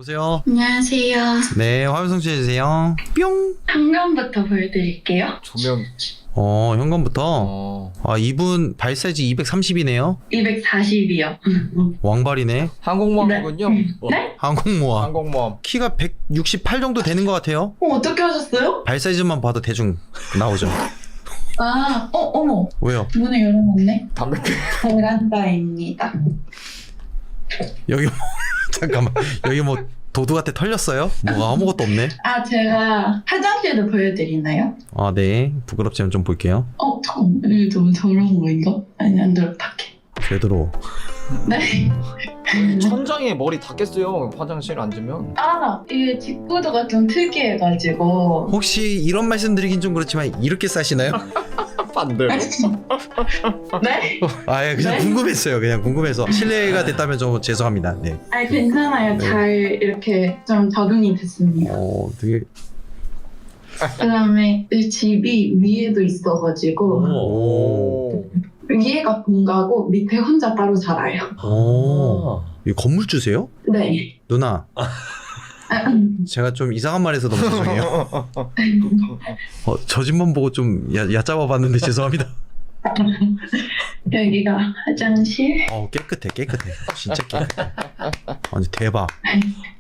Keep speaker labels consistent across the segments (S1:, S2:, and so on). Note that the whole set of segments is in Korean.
S1: 여보세요?
S2: 안녕하세요.
S1: 네, 화면 성취해주세요. 뿅!
S2: 현관부터 보여드릴게요.
S3: 조명.
S1: 현관부터. 아, 이분 발 사이즈 230이네요.
S2: 240이요.
S1: 왕발이네.
S3: 항공모함이군요.
S2: 네?
S1: 항공모함.
S3: 항공모함.
S1: 키가 168 정도 되는 것 같아요.
S2: 어떻게 하셨어요?
S1: 발 사이즈만 봐도 대충 나오죠.
S2: 어머.
S1: 왜요?
S2: 문을 열어놨네.
S3: 담배 피.
S2: 베란다입니다.
S1: 여기 뭐, 잠깐만. 여기 뭐 도둑한테 털렸어요? 뭐가 아무것도 없네.
S2: 제가 화장실도 보여드리나요?
S1: 아, 네. 부끄럽지만 좀 볼게요.
S2: 잠깐만. 이거 너무 더러운 거인가? 아니, 안 더럽다게.
S1: 되도록.
S2: 네.
S3: 천장에 머리 닿겠어요. 화장실 앉으면.
S2: 이게 직구도가 좀 특이해가지고.
S1: 혹시 이런 말씀 드리긴 좀 그렇지만 이렇게 싸시나요?
S3: 반대.
S2: 네?
S1: 아, 그냥
S2: 네?
S1: 궁금했어요. 그냥 궁금해서. 실례가 됐다면 좀 죄송합니다. 네.
S2: 괜찮아요.
S1: 네.
S2: 잘 이렇게 좀 적응이 됐습니다.
S1: 되게.
S2: 그 다음에 이 집이 위에도 있어가지고
S1: 오.
S2: 위에가 본가고 밑에 혼자 따로 살아요.
S1: 이 건물주세요?
S2: 네.
S1: 누나, 제가 좀 이상한 말 해서 너무 죄송해요. 저 집만 보고 좀 얕잡아 봤는데 죄송합니다.
S2: 여기가 화장실.
S1: 깨끗해. 진짜 깨끗해. 아니, 대박.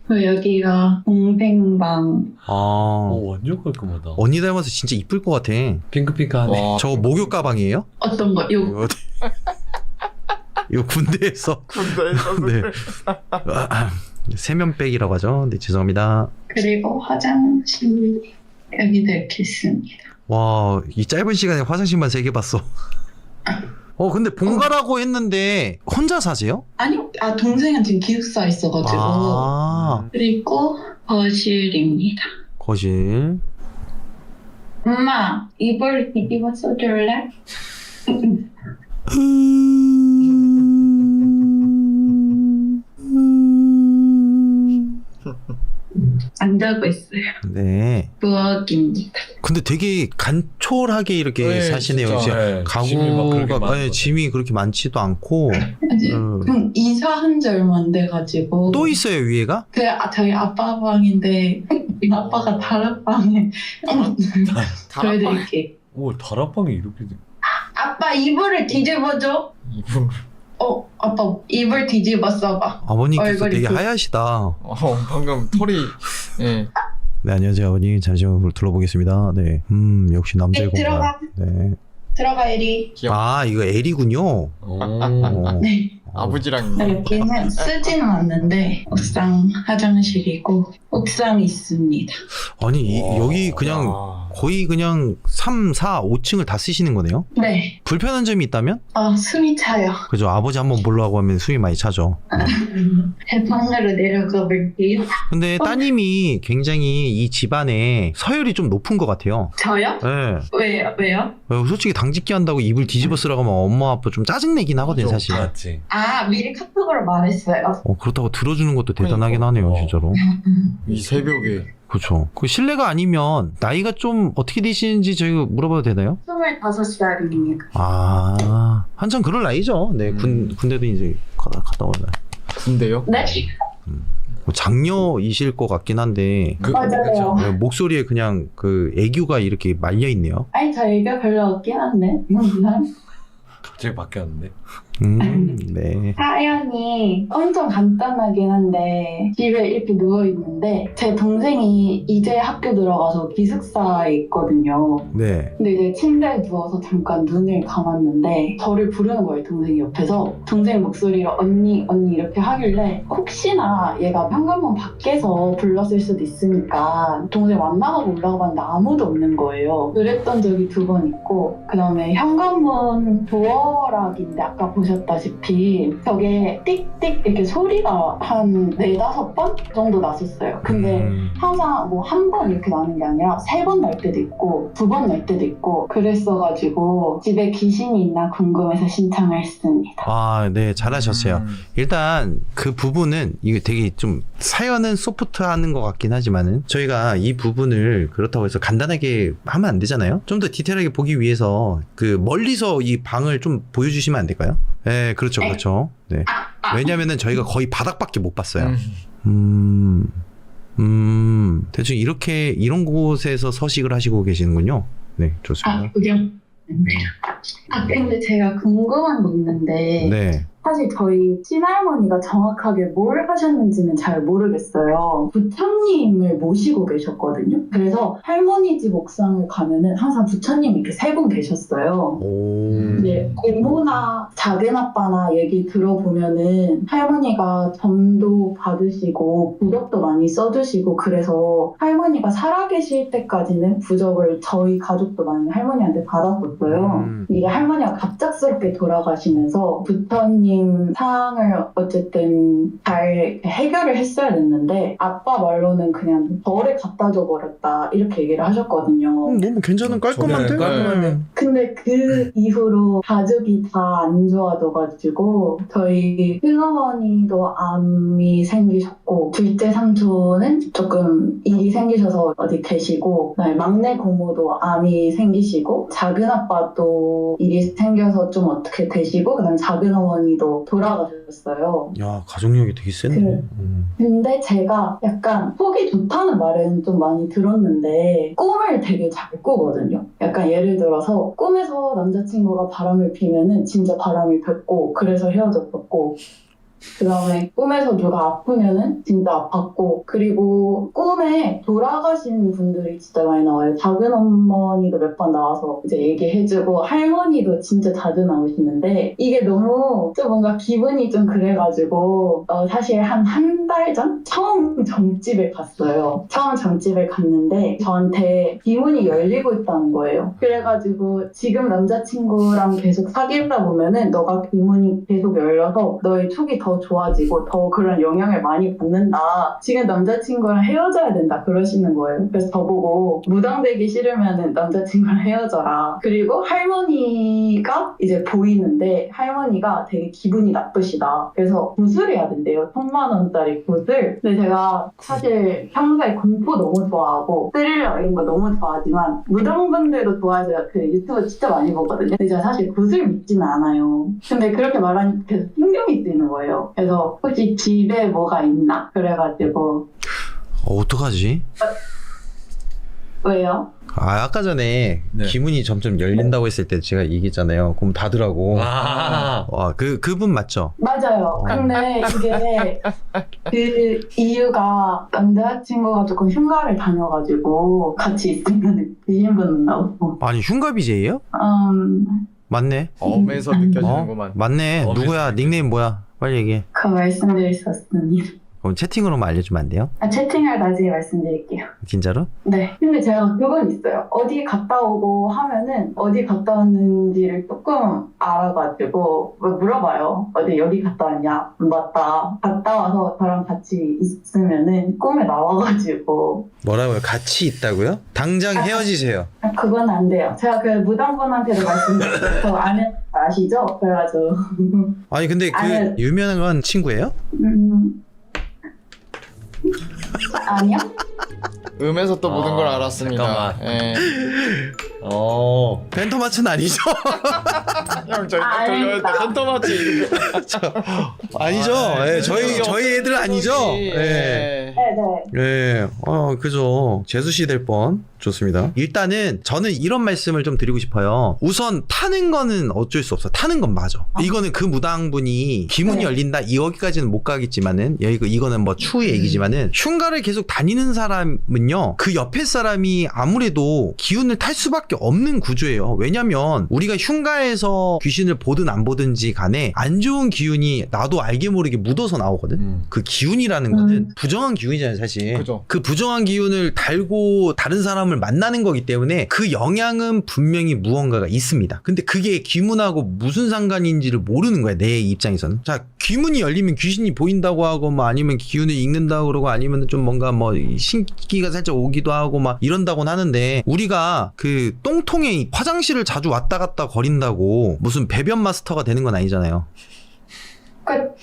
S2: 그리고 여기가 동생방.
S4: 완전 깔끔하다.
S1: 언니 닮아서 진짜 이쁠 것 같아.
S4: 핑크핑크하네.
S3: 와.
S1: 저거 목욕 가방이에요?
S2: 어떤 거? 요거.
S1: 이거 군대에서. 네. 세면백이라고 하죠. 네, 죄송합니다.
S2: 그리고 화장실 여기도 이렇게 있습니다.
S1: 와, 이 짧은 시간에 화장실만 3개 봤어. 근데 본가라고 했는데 혼자 사세요?
S2: 아니요. 동생은 지금 기숙사에 있어가지고. 그리고 거실입니다.
S1: 거실.
S2: 엄마, 이불 뒤집어 써줄래? 안 자고 있어요.
S1: 네.
S2: 부엌입니다.
S1: 근데 되게 간촐하게 이렇게
S3: 네,
S1: 사시네요.
S3: 진짜.
S1: 이제
S4: 네, 짐이 막 그렇게
S1: 가구가
S4: 많아서.
S1: 짐이 그렇게 많지도 않고.
S2: 아직 이사한 지 얼마 안 돼가지고.
S1: 또 있어요, 위에가?
S2: 저희 아빠 방인데 아빠가 다락방에 보여드릴게요.
S4: 오, 다락방이 이렇게 돼.
S2: 아빠 이불을 뒤집어줘.
S3: 이불.
S2: 아빠 이불 뒤집어 써봐.
S1: 아버님께서
S2: 얼굴이
S1: 되게
S2: 그-
S1: 하얗시다.
S3: 방금 털이. 예.
S1: 네, 안녕하세요, 아버님. 잠시만 둘러보겠습니다. 네. 역시 남자의 공간.
S2: 들어가.
S1: 네.
S2: 들어가 에리.
S3: 귀여워.
S1: 이거 L이군요.
S4: 오.
S2: 네.
S3: 아버지랑.
S2: 여기는 쓰지는 않는데 옥상 화장실이고 옥상 있습니다.
S1: 아니,
S4: 와.
S1: 여기 그냥 거의 그냥 3, 4, 5층을 다 쓰시는 거네요?
S2: 네.
S1: 불편한 점이 있다면?
S2: 숨이 차요.
S1: 그죠. 아버지 한번 보려고 하면 숨이 많이 차죠.
S2: 제 방으로 내려가 볼게요.
S1: 근데 따님이 굉장히 이 집안에 서열이 좀 높은 것 같아요.
S2: 저요?
S1: 네.
S2: 왜요?
S1: 솔직히 당직기 한다고 이불 뒤집어 쓰라고 하면 엄마 아빠 좀 짜증내긴 하거든요,
S3: 맞아.
S1: 사실.
S4: 맞지.
S2: 미리 카톡으로 말했어요.
S1: 그렇다고 들어주는 것도 대단하긴
S3: 그러니까.
S1: 하네요,
S3: 와.
S1: 진짜로.
S3: 이 새벽에.
S1: 그렇죠. 그 실례가 아니면 나이가 좀 어떻게 되시는지 저희가 물어봐도 되나요?
S2: 25살입니다.
S1: 한참 그럴 나이죠. 네, 군대도 이제 갔다 오는 나이.
S3: 군대요?
S2: 네?
S1: 뭐 장녀이실 것 같긴 한데
S2: 맞아요.
S1: 네, 목소리에 그냥 그 애교가 이렇게 말려 있네요.
S2: 저 얘기가 별로 없긴 한데.
S4: 갑자기 바뀌었는데.
S1: 네.
S2: 사연이 엄청 간단하긴 한데 집에 이렇게 누워있는데 제 동생이 이제 학교 들어가서 기숙사에 있거든요.
S1: 네.
S2: 근데 이제 침대에 누워서 잠깐 눈을 감았는데 저를 부르는 거예요, 동생이 옆에서. 동생 목소리로 언니 이렇게 하길래 혹시나 얘가 현관문 밖에서 불렀을 수도 있으니까 동생 만나가고 올라가 봤는데 아무도 없는 거예요. 그랬던 적이 2번 있고, 그 다음에 현관문 도어락인데 아까 보셨다시피 저게 띡띡 이렇게 소리가 한 4-5번 정도 났었어요. 근데 항상 뭐 한 번 이렇게 나는 게 아니라 3번 날 때도 있고 2번 날 때도 있고 그랬어가지고 집에 귀신이 있나 궁금해서 신청을 했습니다.
S1: 네, 잘하셨어요. 일단 그 부분은 이게 되게 좀 사연은 소프트하는 것 같긴 하지만은 저희가 이 부분을 그렇다고 해서 간단하게 하면 안 되잖아요. 좀 더 디테일하게 보기 위해서 그 멀리서 이 방을 좀 보여주시면 안 될까요? 네, 그렇죠. 네. 왜냐면은 저희가 거의 바닥밖에 못 봤어요. 대충 이런 곳에서 서식을 하시고 계시는군요. 네, 좋습니다.
S2: 그죠? 근데 제가 궁금한 게 있는데
S1: 네.
S2: 사실 저희 친할머니가 정확하게 뭘 하셨는지는 잘 모르겠어요. 부처님을 모시고 계셨거든요. 그래서 할머니 집 옥상을 가면은 항상 부처님이 이렇게 세 분 계셨어요.
S1: 오.
S2: 근데 고모나 작은아빠나 얘기 들어보면은 할머니가 점도 받으시고 부적도 많이 써주시고 그래서 할머니가 살아계실 때까지는 부적을 저희 가족도 많이 할머니한테 받았었어요. 이게 할머니가 갑작스럽게 돌아가시면서 부처님 상을 어쨌든 잘 해결을 했어야 됐는데 아빠 말로는 그냥 절에 갖다 줘버렸다 이렇게 얘기를 하셨거든요.
S1: 너무 괜찮은 깔끔한데?
S3: 깔끔한데?
S2: 근데 그 이후로 가족이 다 안 좋아져가지고 저희 큰어머니도 암이 생기셨고 둘째 삼촌은 조금 일이 생기셔서 어디 계시고 그다음에 막내 고모도 암이 생기시고 작은아빠도 일이 생겨서 좀 어떻게 되시고 그다음에 작은어머니도 돌아가셨어요.
S1: 야, 가족력이 되게 센데.
S2: 근데 제가 약간 속이 좋다는 말은 좀 많이 들었는데 꿈을 되게 잘 꾸거든요. 약간 예를 들어서 꿈에서 남자친구가 바람을 피면은 진짜 바람이 폈고 그래서 헤어졌었고 그 다음에 꿈에서 누가 아프면은 진짜 아팠고 그리고 꿈에 돌아가신 분들이 진짜 많이 나와요. 작은 어머니도 몇 번 나와서 이제 얘기해주고 할머니도 진짜 자주 나오시는데 이게 너무 좀 뭔가 기분이 좀 그래가지고 사실 한 달 전 처음 점집에 갔어요. 처음 점집에 갔는데 저한테 기문이 열리고 있다는 거예요. 그래가지고 지금 남자친구랑 계속 사귀다 보면은 너가 기문이 계속 열려서 너의 촉이 더 좋아지고 더 그런 영향을 많이 받는다. 지금 남자친구랑 헤어져야 된다 그러시는 거예요. 그래서 저보고 무당되기 싫으면 남자친구랑 헤어져라. 그리고 할머니가 이제 보이는데 할머니가 되게 기분이 나쁘시다. 그래서 구슬해야 된대요. 10,000원짜리 구슬. 근데 제가 사실 평소에 공포 너무 좋아하고 스릴러 이런 거 너무 좋아하지만 무당분들도 좋아해서 그 유튜브 진짜 많이 보거든요. 근데 제가 사실 구슬 믿지는 않아요. 근데 그렇게 말하니까 계속 신경이 쓰이는 거예요. 그래서 혹시 집에 뭐가 있나? 그래가지고
S1: 어떡하지?
S2: 왜요?
S1: 아까 전에
S4: 네.
S1: 기문이 점점 열린다고 했을 때 제가 얘기했잖아요. 그럼 닫으라고.
S4: 아.
S1: 와, 그분 맞죠?
S2: 맞아요. 근데 이게 그 이유가 남자친구가 조금 휴가를 다녀가지고 같이 있으면 귀신분 나오고
S1: 아니, 흉가비제예요? 맞네.
S3: 엄에서 느껴지는구만.
S1: 맞네.
S4: 어디
S1: 누구야?
S4: 있을까?
S1: 닉네임 뭐야? 빨리 얘기해.
S2: 그 말씀드릴 수 없습니다.
S1: 그럼 채팅으로만 알려주면 안 돼요?
S2: 채팅을 나중에 말씀드릴게요.
S1: 진짜로?
S2: 네. 근데 제가 그건 있어요. 어디 갔다 오고 하면은 어디 갔다 왔는지를 조금 알아가지고 물어봐요. 어디 여기 갔다 왔냐? 맞다. 갔다 와서 저랑 같이 있으면은 꿈에 나와가지고
S1: 뭐라고요? 같이 있다고요? 당장 헤어지세요.
S2: 그건 안 돼요. 제가 그 무당분한테도 말씀드렸어요. 저 아시죠? 그래가지고
S1: 아니, 근데 그
S2: 아니.
S1: 유명한 친구예요?
S2: 아니요?
S3: 음에서 또 모든 걸
S4: 아,
S3: 알았습니다.
S4: 잠깐만.
S3: 예.
S1: 펜토마츠는 아니죠?
S3: 형 저희
S2: 아닙니다.
S3: 펜터마치
S1: 아니죠? 예, 저희 애들 아니죠? 예.
S2: 네네.
S1: 예, 그죠. 재수씨 될 뻔. 좋습니다. 일단은 저는 이런 말씀을 좀 드리고 싶어요. 우선 타는 거는 어쩔 수 없어. 타는 건 맞아. 이거는 그 무당분이 기문이
S2: 네.
S1: 열린다 여기까지는 못 가겠지만은 이거는 뭐 추후의 얘기지만은 흉가를 계속 다니는 사람은요, 그 옆에 사람이 아무래도 기운을 탈 수밖에 없는 구조예요. 왜냐면 우리가 흉가에서 귀신을 보든 안 보든지 간에 안 좋은 기운이 나도 알게 모르게 묻어서 나오거든. 그 기운이라는 거는 부정한 기운이잖아요, 사실.
S3: 그죠.
S1: 그 부정한 기운을 달고 다른 사람을 만나는 거기 때문에 그 영향은 분명히 무언가가 있습니다. 근데 그게 귀문하고 무슨 상관인지를 모르는 거야, 내 입장에서는. 자, 귀문이 열리면 귀신이 보인다고 하고, 뭐 아니면 기운을 읽는다고 그러고, 아니면 좀 뭔가 뭐 신기가 살짝 오기도 하고 막 이런다고는 하는데, 우리가 그 똥통에 화장실을 자주 왔다 갔다 거린다고 무슨 배변 마스터가 되는 건 아니잖아요.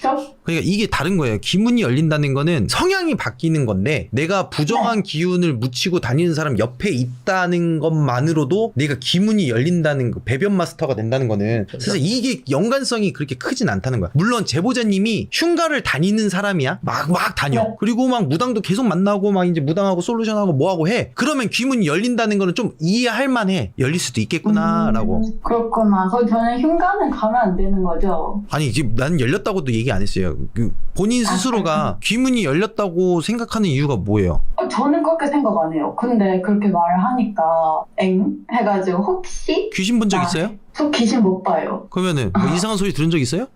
S2: 그렇죠?
S1: 그러니까 이게 다른 거예요. 기문이 열린다는 거는 성향이 바뀌는 건데 내가 부정한 기운을 묻히고 다니는 사람 옆에 있다는 것만으로도 내가 기문이 열린다는 거, 배변 마스터가 된다는 거는 사실 이게 연관성이 그렇게 크진 않다는 거야. 물론 제보자님이 흉가를 다니는 사람이야. 막 다녀.
S2: 네.
S1: 그리고 막 무당도 계속 만나고 막 이제 무당하고 솔루션하고 뭐하고 해. 그러면 기문이 열린다는 거는 좀 이해할 만해. 열릴 수도 있겠구나라고.
S2: 그렇구나. 그럼 저는 흉가는 가면 안 되는 거죠?
S1: 아니 지금 난 열렸다고도 얘기 안 했어요. 그 본인 스스로가 귀문이 열렸다고 생각하는 이유가 뭐예요?
S2: 저는 그렇게 생각 안 해요. 근데 그렇게 말을 하니까 엥? 해가지고 혹시?
S1: 귀신 본 적 있어요?
S2: 저 귀신 못 봐요.
S1: 그러면은 뭐 이상한 소리 들은 적 있어요?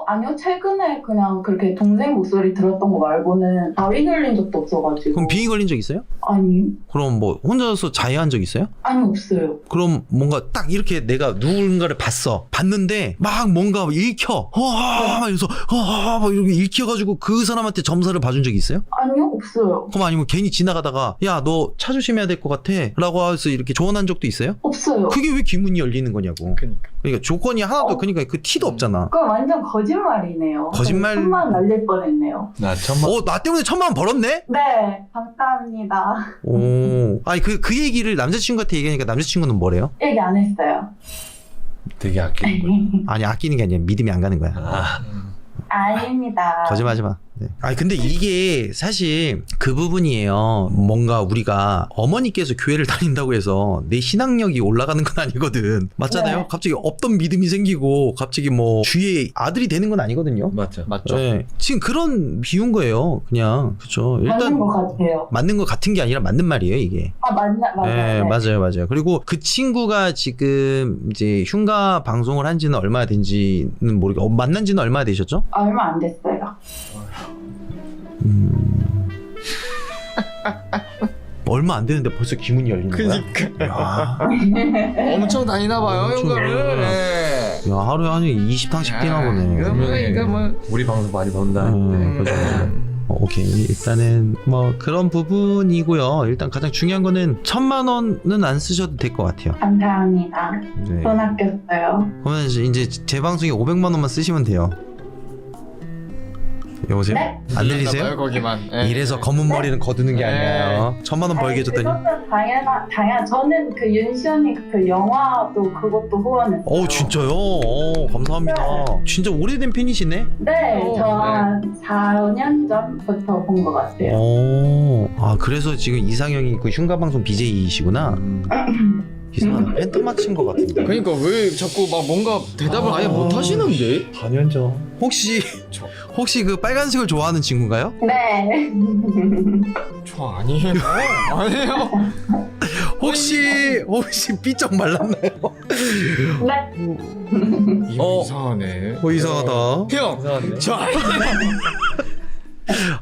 S2: 아니요. 최근에 그냥 그렇게 동생 목소리 들었던 거 말고는 바위 걸린 적도 없어가지고.
S1: 그럼 빙의 걸린 적 있어요?
S2: 아니
S1: 그럼 뭐 혼자서 자해한 적 있어요?
S2: 아니 없어요.
S1: 그럼 뭔가 딱 이렇게 내가 누군가를 봤는데 막 뭔가 읽혀 막 이래서 막 이렇게 읽혀가지고 그 사람한테 점사를 봐준 적이 있어요?
S2: 아니요 없어요.
S1: 그럼 아니면 괜히 지나가다가 야 너 차 조심해야 될 것 같아 라고 해서 이렇게 조언한 적도 있어요?
S2: 없어요.
S1: 그게 왜 귀문이 열리는 거냐고. 그러니까 조건이 하나도 그러니까 그 티도 없잖아.
S2: 그건 완전 거짓말이네요.
S1: 거짓말?
S2: 천만 날릴 뻔했네요.
S4: 나 천만.
S1: 나 때문에 1,000만 원 벌었네?
S2: 네 감사합니다.
S1: 오. 아니 그 얘기를 남자친구한테 얘기하니까 남자친구는 뭐래요?
S2: 얘기 안 했어요.
S4: 되게 아끼는 거야.
S1: 아니 아끼는 게 아니라 믿음이 안 가는 거야.
S4: 아,
S2: 아닙니다.
S1: 거짓말하지 마. 네. 아니 근데 이게 사실 그 부분이에요. 뭔가 우리가 어머니께서 교회를 다닌다고 해서 내 신앙력이 올라가는 건 아니거든. 맞잖아요.
S2: 네.
S1: 갑자기 없던 믿음이 생기고 갑자기 뭐 주위에 아들이 되는 건 아니거든요.
S4: 맞죠.
S3: 맞죠?
S1: 네. 지금 그런 비유인 거예요. 그냥 그렇죠.
S2: 맞는 것 같아요.
S1: 맞는 것 같은 게 아니라 맞는 말이에요 이게.
S2: 맞아요.
S1: 네, 맞아요. 그리고 그 친구가 지금 이제 흉가 방송을 한 지는 얼마나 된지는 모르겠고, 만난 지는 얼마나 되셨죠?
S2: 얼마 안 됐어요.
S1: 얼마 안 되는데 벌써 기문이 열리는 거야?
S3: 그니까
S1: 야,
S3: 엄청 다니나 봐요
S1: 엄청
S3: 흉가를. 네.
S1: 야, 하루에 한 20탕씩 뛰나 보네.
S3: 이거 뭐
S4: 우리 방송 많이 본다는데.
S1: 그죠. 오케이. 일단은 뭐 그런 부분이고요. 일단 가장 중요한 거는 1,000만 원은 안 쓰셔도 될 것 같아요.
S2: 감사합니다.
S1: 네.
S2: 돈 아꼈어요.
S1: 그러면 이제 제 방송에 500만 원만 쓰시면 돼요. 여보세요?
S2: 네?
S1: 안 들리세요?
S3: 거기만. 네.
S1: 이래서 검은 머리는 거두는 게
S3: 네.
S1: 아니에요. 1,000만 원 벌게 해줬더니.
S2: 그것도 당연. 저는 그 윤시언니 그 영화도 그것도 후원했어요.
S1: 진짜요? 감사합니다. 진짜 오래된 팬이시네?
S2: 네,
S3: 오,
S2: 저 한 4년 전부터 본 것 같아요.
S1: 그래서 지금 이상형이 그 흉가 방송 BJ이시구나. 이상하다. 팬텀 맞힌 것 같은데.
S3: 그러니까 왜 자꾸 막 뭔가 대답을 아예 못 하시는데?
S4: 4년 전.
S1: 혹시 그 빨간색을 좋아하는 친구인가요?
S2: 네.
S3: 저 아니에요. 아니에요.
S1: 혹시 삐쩍 말랐나요?
S2: 네.
S3: 이상하네.
S1: 이상하다.
S3: 형.
S4: 이상한데.
S3: 저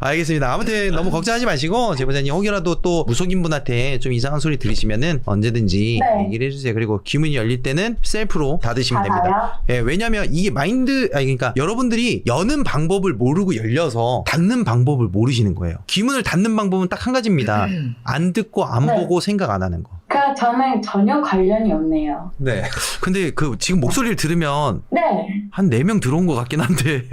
S1: 알겠습니다. 아무튼 너무 걱정하지 마시고 제보자님 혹여라도 또 무속인 분한테 좀 이상한 소리 들으시면은 언제든지
S2: 네.
S1: 얘기를 해주세요. 그리고 기문이 열릴 때는 셀프로 닫으시면 됩니다.
S2: 맞아요.
S1: 예, 왜냐면 이게 그러니까 여러분들이 여는 방법을 모르고 열려서 닫는 방법을 모르시는 거예요. 기문을 닫는 방법은 딱 한 가지입니다. 안 듣고 안
S2: 네.
S1: 보고 생각 안 하는 거.
S2: 그러니까 저는 전혀 관련이 없네요.
S1: 네. 근데 그 지금 목소리를 들으면
S2: 네.
S1: 한 4명 들어온 것 같긴 한데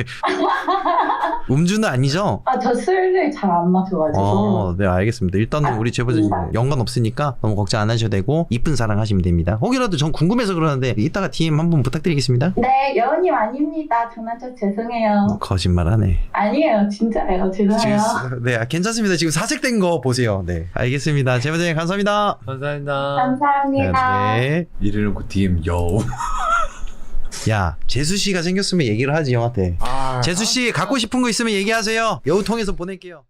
S1: 음주는 아니죠?
S2: 저 술을 잘 안 마셔가지고.
S1: 네, 알겠습니다. 일단은 우리 제보자님 연관 없으니까 너무 걱정 안 하셔도 되고 이쁜 사랑 하시면 됩니다. 혹이라도 전 궁금해서 그러는데 이따가 DM 한번 부탁드리겠습니다.
S2: 네, 여우님 아닙니다. 장난쳐 죄송해요.
S1: 거짓말하네.
S2: 아니에요, 진짜예요. 죄송해요.
S1: 네, 괜찮습니다. 지금 사색된 거 보세요. 네, 알겠습니다. 제보자님 감사합니다.
S4: 감사합니다.
S2: 감사합니다.
S1: 네.
S4: 이래놓고 DM 여우.
S1: 야, 재수 씨가 생겼으면 얘기를 하지 형한테.
S3: 아,
S1: 재수 씨 갖고 싶은 거 있으면 얘기하세요. 여우 통해서 보낼게요.